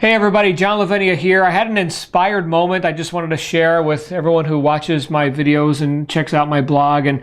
Hey everybody, John Lavenia here. I had an inspired moment I just wanted to share with everyone who watches my videos and checks out my blog. And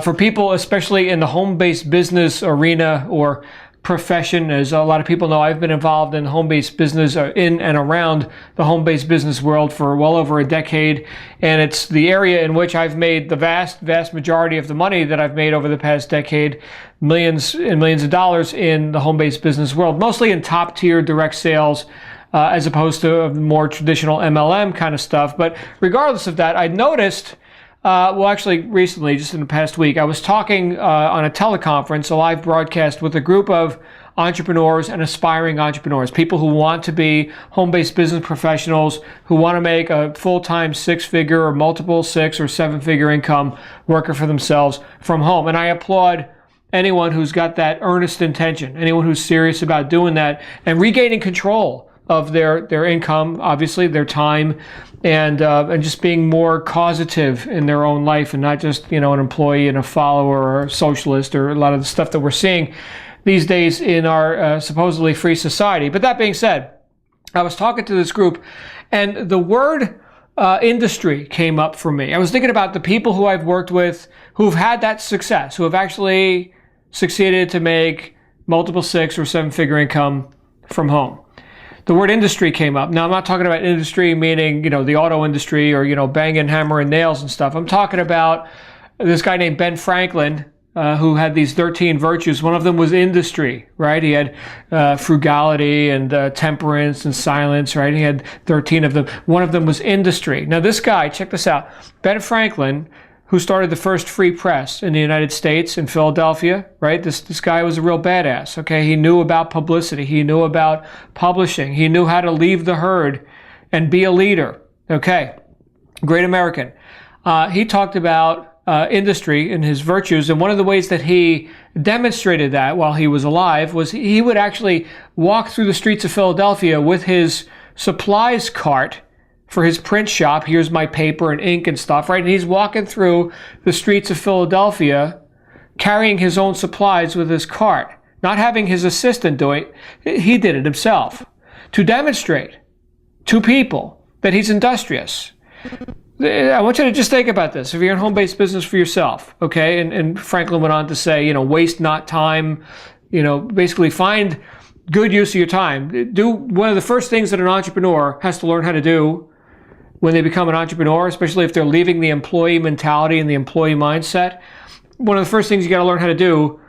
for people, especially in the home-based business arena or profession, as a lot of people know, I've been involved in home-based business in and around the home-based business world for well over a decade. And it's the area in which I've made the vast majority of the money that I've made over the past decade, millions and millions of dollars in the home-based business world, mostly in top-tier direct sales, as opposed to more traditional MLM kind of stuff. But regardless of that, I noticed, well, actually recently, just in the past week, I was talking on a teleconference, a live broadcast with a group of entrepreneurs and aspiring entrepreneurs, people who want to be home-based business professionals, who want to make a full-time six-figure or multiple six or seven-figure income working for themselves from home. And I applaud anyone who's got that earnest intention, anyone who's serious about doing that and regaining control of their income, obviously their time, and just being more causative in their own life and not just, an employee and a follower or a socialist or a lot of the stuff that we're seeing these days in our supposedly free society. But that being said, I was talking to this group and the word industry came up for me. I was thinking about the people who I've worked with who've had that success, who have actually succeeded to make multiple six or seven-figure income from home. The word industry came up. Now, I'm not talking about industry meaning, the auto industry or, banging hammer and nails and stuff. I'm talking about this guy named Ben Franklin, who had these 13 virtues. One of them was industry, right? He had frugality and temperance and silence, right? He had 13 of them. One of them was industry. Now, this guy, check this out, Ben Franklin, who started the first free press in the United States in Philadelphia, right? This guy was a real badass, okay? He knew about publicity. He knew about publishing. He knew how to leave the herd and be a leader, okay? Great American. He talked about industry and his virtues, and one of the ways that he demonstrated that while he was alive was he would actually walk through the streets of Philadelphia with his supplies cart for his print shop. Here's my paper and ink and stuff, right? And he's walking through the streets of Philadelphia carrying his own supplies with his cart, not having his assistant do it. He did it himself to demonstrate to people that he's industrious. I want you to just think about this. If you're in home-based business for yourself, okay? And Franklin went on to say, waste not time, basically find good use of your time. Do one of the first things that an entrepreneur has to learn how to do when they become an entrepreneur, especially if they're leaving the employee mentality and the employee mindset. One of the first things you got to learn how to do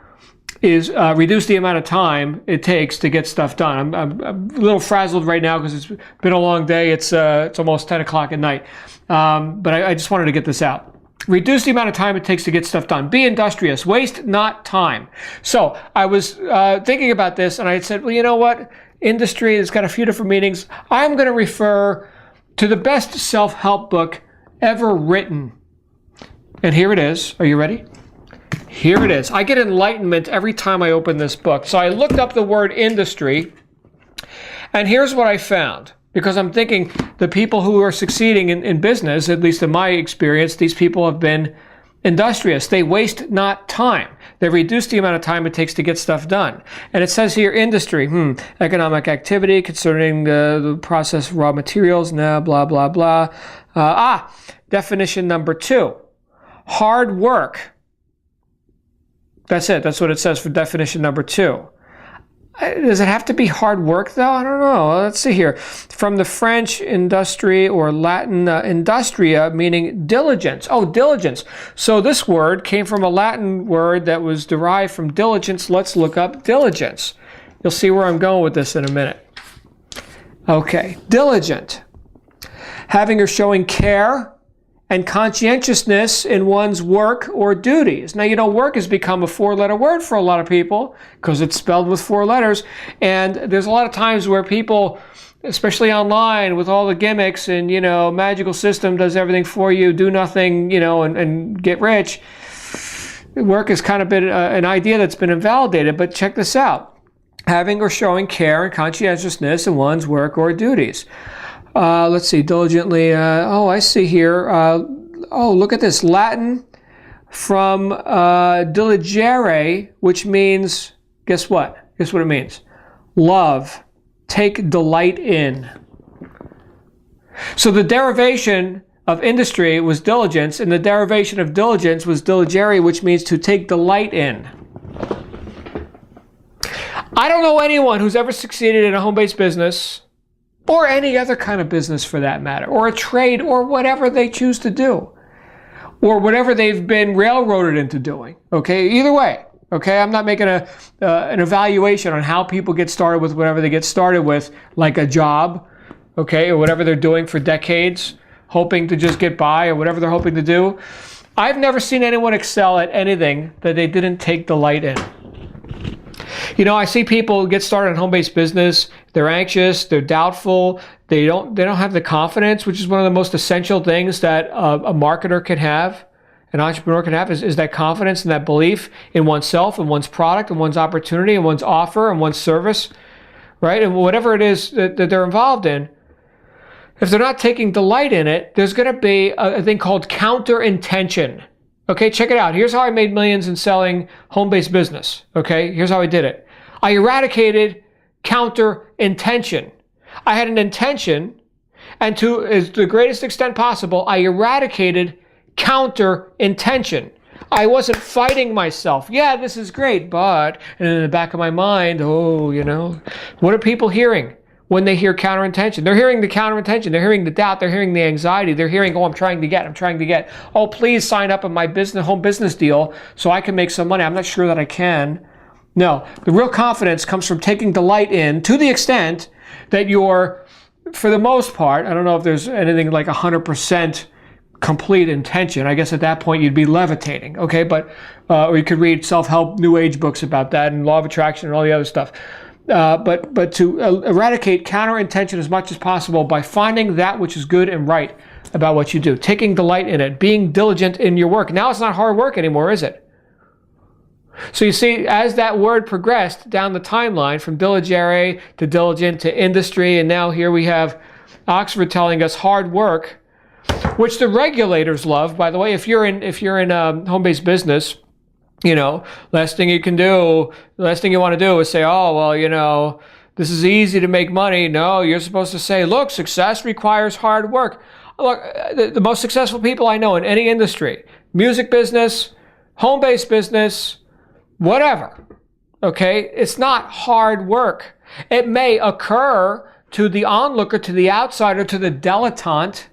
is reduce the amount of time it takes to get stuff done. I'm a little frazzled right now because it's been a long day. It's almost 10 o'clock at night. But I just wanted to get this out. Reduce the amount of time it takes to get stuff done. Be industrious. Waste not time. So I was thinking about this and I said, well, you know what? Industry has got a few different meanings. I'm going to refer to the best self-help book ever written. And here it is. Are you ready? Here it is. I get enlightenment every time I open this book. So I looked up the word industry, and here's what I found. Because I'm thinking the people who are succeeding in business, at least in my experience, these people have been industrious. They waste not time. They reduce the amount of time it takes to get stuff done. And it says here, industry, economic activity concerning the process of raw materials, blah, blah, blah. Definition number 2, hard work. That's it. That's what it says for definition number 2. Does it have to be hard work, though? I don't know. Let's see here. From the French industry or Latin industria, meaning diligence. Oh, diligence. So this word came from a Latin word that was derived from diligence. Let's look up diligence. You'll see where I'm going with this in a minute. Okay, diligent. Having or showing care and conscientiousness in one's work or duties. Now, work has become a 4-letter word for a lot of people because it's spelled with 4 letters. And there's a lot of times where people, especially online with all the gimmicks and, magical system does everything for you, do nothing, and get rich. Work has kind of been an idea that's been invalidated, but check this out. Having or showing care and conscientiousness in one's work or duties. Let's see, diligently. I see here. Look at this. Latin from diligere, which means, guess what? Guess what it means? Love. take delight in. So the derivation of industry was diligence, and the derivation of diligence was diligere, which means to take delight in. I don't know anyone who's ever succeeded in a home-based business, or any other kind of business for that matter, or a trade, or whatever they choose to do, or whatever they've been railroaded into doing. Okay, either way. Okay, I'm not making an evaluation on how people get started with whatever they get started with, like a job, okay, or whatever they're doing for decades, hoping to just get by, or whatever they're hoping to do. I've never seen anyone excel at anything that they didn't take delight in. You know, I see people get started in home-based business. They're anxious, they're doubtful, they don't have the confidence, which is one of the most essential things that a marketer can have, an entrepreneur can have, is that confidence and that belief in oneself and one's product and one's opportunity and one's offer and one's service, right? And whatever it is that they're involved in, if they're not taking delight in it, there's going to be a thing called counter-intention. Okay, check it out. Here's how I made millions in selling home-based business. Okay, here's how I did it. I eradicated counter-intention. I had an intention, and to the greatest extent possible, I eradicated counter-intention. I wasn't fighting myself. Yeah, this is great, but, and in the back of my mind, oh, you know, what are people hearing when they hear counter-intention? They're hearing the counter-intention. They're hearing the doubt. They're hearing the anxiety. They're hearing, oh, I'm trying to get. Oh, please sign up in my home business deal so I can make some money. I'm not sure that I can. No, the real confidence comes from taking delight in, to the extent that you're, for the most part, I don't know if there's anything like 100% complete intention. I guess at that point you'd be levitating, okay? But or you could read self-help New Age books about that and law of attraction and all the other stuff. But to eradicate counter-intention as much as possible by finding that which is good and right about what you do, taking delight in it, being diligent in your work. Now it's not hard work anymore, is it? So you see, as that word progressed down the timeline from diligere to diligent to industry, and now here we have Oxford telling us hard work, which the regulators love, by the way. If you're in a home-based business, you know, last thing you want to do is say, oh, well, you know, this is easy to make money. No, you're supposed to say, look, success requires hard work. Look, the most successful people I know in any industry, music business, home-based business, whatever, okay, it's not hard work. It may occur to the onlooker, to the outsider, to the dilettante,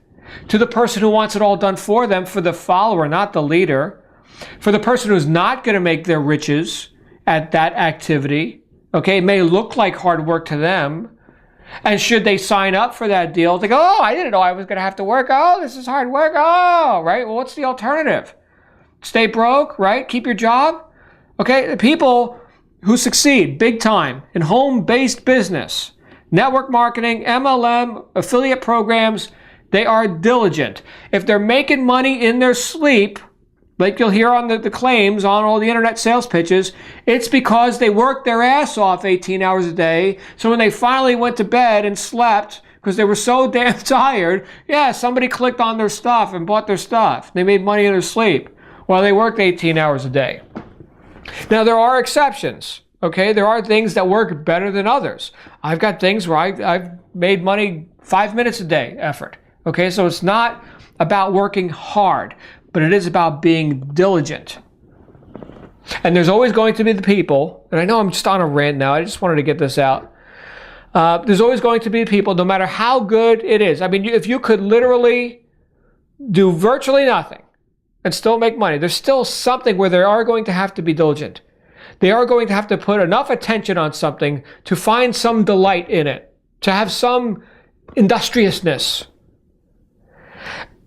to the person who wants it all done for them, for the follower, not the leader, for the person who's not going to make their riches at that activity. Okay, it may look like hard work to them. And should they sign up for that deal, they go, oh, I didn't know I was going to have to work. Oh, this is hard work. Oh, right. Well, what's the alternative? Stay broke, right? Keep your job. Okay, the people who succeed big time in home-based business, network marketing, MLM, affiliate programs, they are diligent. If they're making money in their sleep, like you'll hear on the claims on all the internet sales pitches, it's because they worked their ass off 18 hours a day. So when they finally went to bed and slept because they were so damn tired, yeah, somebody clicked on their stuff and bought their stuff. They made money in their sleep while they worked 18 hours a day. Now, there are exceptions, okay? There are things that work better than others. I've got things where I've made money 5 minutes a day effort, okay? So it's not about working hard, but it is about being diligent. And there's always going to be the people, and I know I'm just on a rant now, I just wanted to get this out. There's always going to be people, no matter how good it is. I mean, if you could literally do virtually nothing and still make money, there's still something where they are going to have to be diligent. They are going to have to put enough attention on something to find some delight in it, to have some industriousness.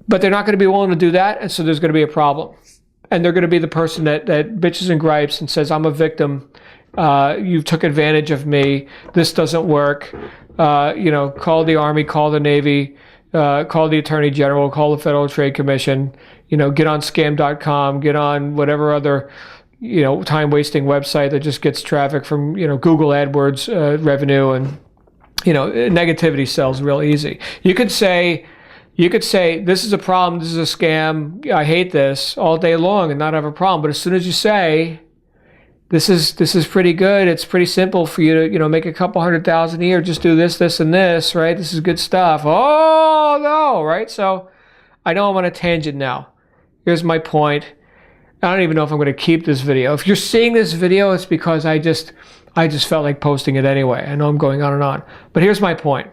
But they're not going to be willing to do that, and so there's going to be a problem. And they're going to be the person that bitches and gripes and says, I'm a victim. You took advantage of me. This doesn't work. Call the Army, call the Navy, call the Attorney General, call the Federal Trade Commission, get on scam.com, get on whatever other, time-wasting website that just gets traffic from, Google AdWords revenue, and, negativity sells real easy. You could say, this is a problem, this is a scam, I hate this all day long and not have a problem. But as soon as you say this is pretty good. It's pretty simple for you to, you know, make a couple $100,000 a year. Just do this, this, and this, right? This is good stuff. Oh, no, right? So I know I'm on a tangent now. Here's my point. I don't even know if I'm going to keep this video. If you're seeing this video, it's because I just felt like posting it anyway. I know I'm going on and on. But here's my point.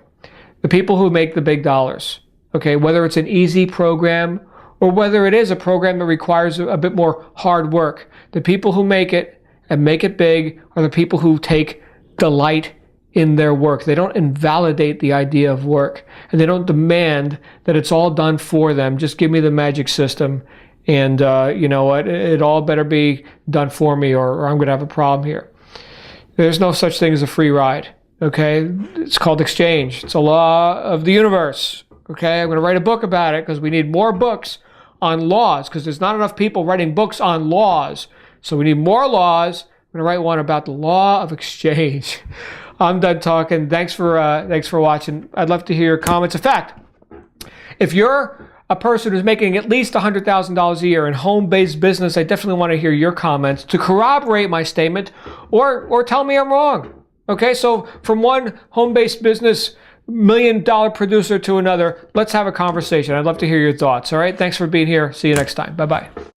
The people who make the big dollars, okay, whether it's an easy program or whether it is a program that requires a bit more hard work, the people who make it and make it big are the people who take delight in their work. They don't invalidate the idea of work, and they don't demand that it's all done for them. Just give me the magic system, and you know what? It all better be done for me, or I'm going to have a problem here. There's no such thing as a free ride, okay? It's called exchange. It's a law of the universe, okay? I'm going to write a book about it because we need more books on laws, because there's not enough people writing books on laws. So we need more laws. I'm going to write one about the law of exchange. I'm done talking. Thanks for watching. I'd love to hear your comments. In fact, if you're a person who's making at least $100,000 a year in home-based business, I definitely want to hear your comments to corroborate my statement or tell me I'm wrong. Okay, so from one home-based business $1 million producer to another, let's have a conversation. I'd love to hear your thoughts. All right, thanks for being here. See you next time. Bye-bye.